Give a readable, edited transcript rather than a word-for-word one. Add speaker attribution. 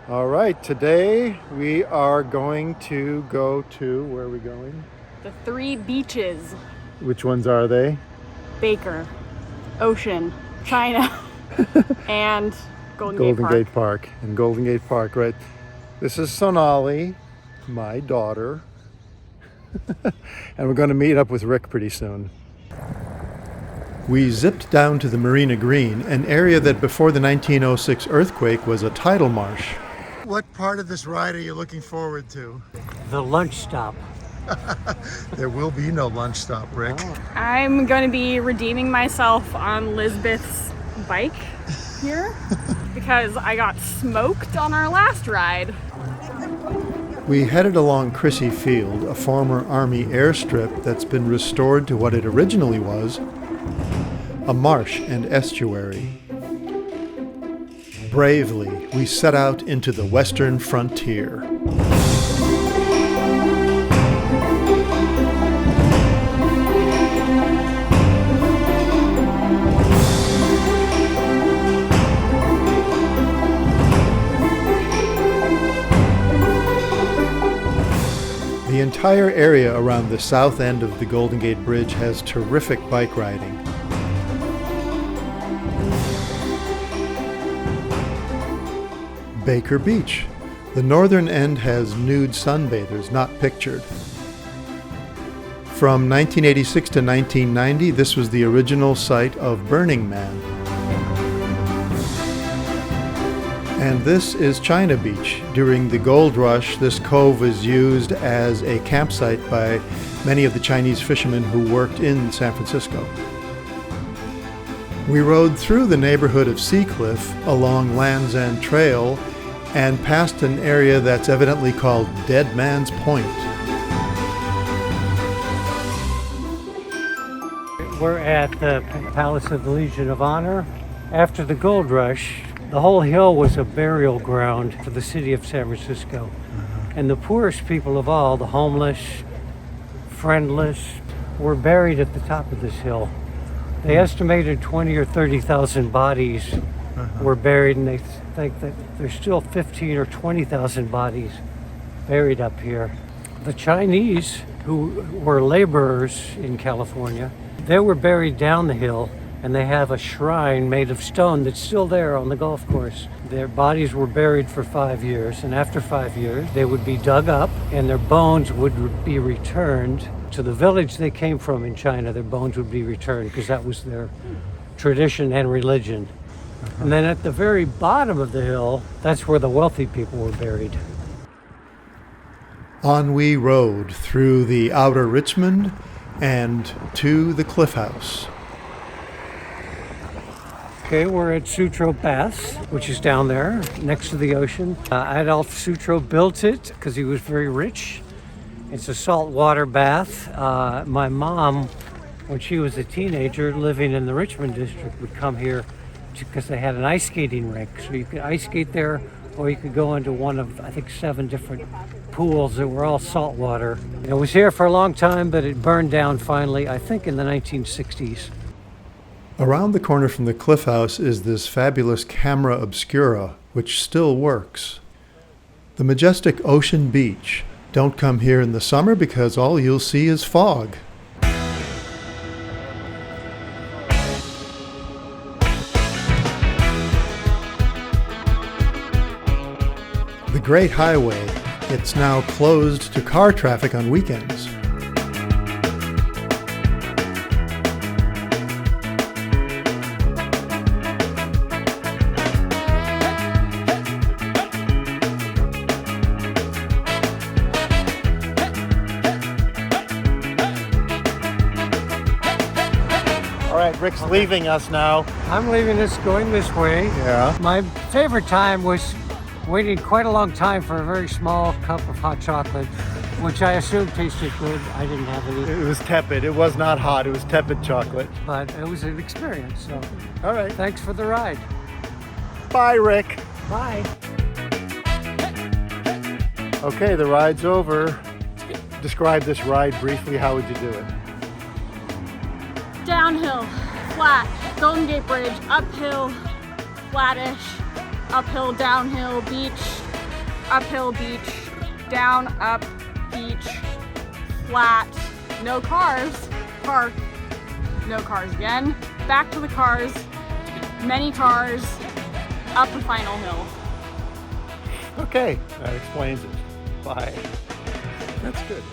Speaker 1: All right, today we are going to go to, where are we going?
Speaker 2: The 3 beaches.
Speaker 1: Which ones are they?
Speaker 2: Baker, Ocean, China, and Golden
Speaker 1: Gate Park. And Golden Gate Park, right. This is Sonali, my daughter. And we're going to meet up with Rick pretty soon. We zipped down to the Marina Green, an area that before the 1906 earthquake was a tidal marsh. What part of this ride are you looking forward to?
Speaker 3: The lunch stop.
Speaker 1: There will be no lunch stop, Rick.
Speaker 2: I'm going to be redeeming myself on Lisbeth's bike here because I got smoked on our last ride.
Speaker 1: We headed along Crissy Field, a former Army airstrip that's been restored to what it originally was, a marsh and estuary. Bravely, we set out into the western frontier. The entire area around the south end of the Golden Gate Bridge has terrific bike riding. Baker Beach. The northern end has nude sunbathers, not pictured. From 1986 to 1990, this was the original site of Burning Man. And this is China Beach. During the gold rush, this cove was used as a campsite by many of the Chinese fishermen who worked in San Francisco. We rode through the neighborhood of Seacliff along Land's End Trail and past an area that's evidently called Dead Man's Point.
Speaker 3: We're at the Palace of the Legion of Honor. After the gold rush, the whole hill was a burial ground for the city of San Francisco. And the poorest people of all, the homeless, friendless, were buried at the top of this hill. They estimated 20 or 30,000 bodies were buried, and they think that there's still 15 or 20,000 bodies buried up here. The Chinese, who were laborers in California, they were buried down the hill, and they have a shrine made of stone that's still there on the golf course. Their bodies were buried for 5 years, and after 5 years, they would be dug up, and their bones would be returned to the village they came from in China. Their bones would be returned because that was their tradition and religion. And then at the very bottom of the hill, that's where the wealthy people were buried.
Speaker 1: On we rode through the outer Richmond and to the Cliff House.
Speaker 3: Okay, we're at Sutro Bass, which is down there next to the ocean. Adolf Sutro built it because he was very rich. It's a saltwater bath. My mom, when she was a teenager living in the Richmond district, would come here because they had an ice skating rink. So you could ice skate there, or you could go into one of, I think, 7 different pools that were all saltwater. It was here for a long time, but it burned down finally, I think in the 1960s.
Speaker 1: Around the corner from the Cliff House is this fabulous camera obscura, which still works. The majestic Ocean Beach. Don't come here in the summer because all you'll see is fog. The Great Highway. It's now closed to car traffic on weekends. All right, Rick's leaving us now.
Speaker 3: I'm leaving us going this way.
Speaker 1: Yeah.
Speaker 3: My favorite time was waiting quite a long time for a very small cup of hot chocolate, which I assumed tasted good. I didn't have any.
Speaker 1: It was tepid. It was not hot. It was tepid chocolate.
Speaker 3: But it was an experience. So,
Speaker 1: all right.
Speaker 3: Thanks for the ride.
Speaker 1: Bye, Rick.
Speaker 3: Bye.
Speaker 1: Okay, the ride's over. Describe this ride briefly. How would you do it?
Speaker 2: Downhill, flat, Golden Gate Bridge, uphill, flattish, uphill, downhill, beach, uphill beach, down, up, beach, flat, no cars, park, no cars again, back to the cars, many cars, up the final hill.
Speaker 1: Okay, that explains it. Bye. That's good.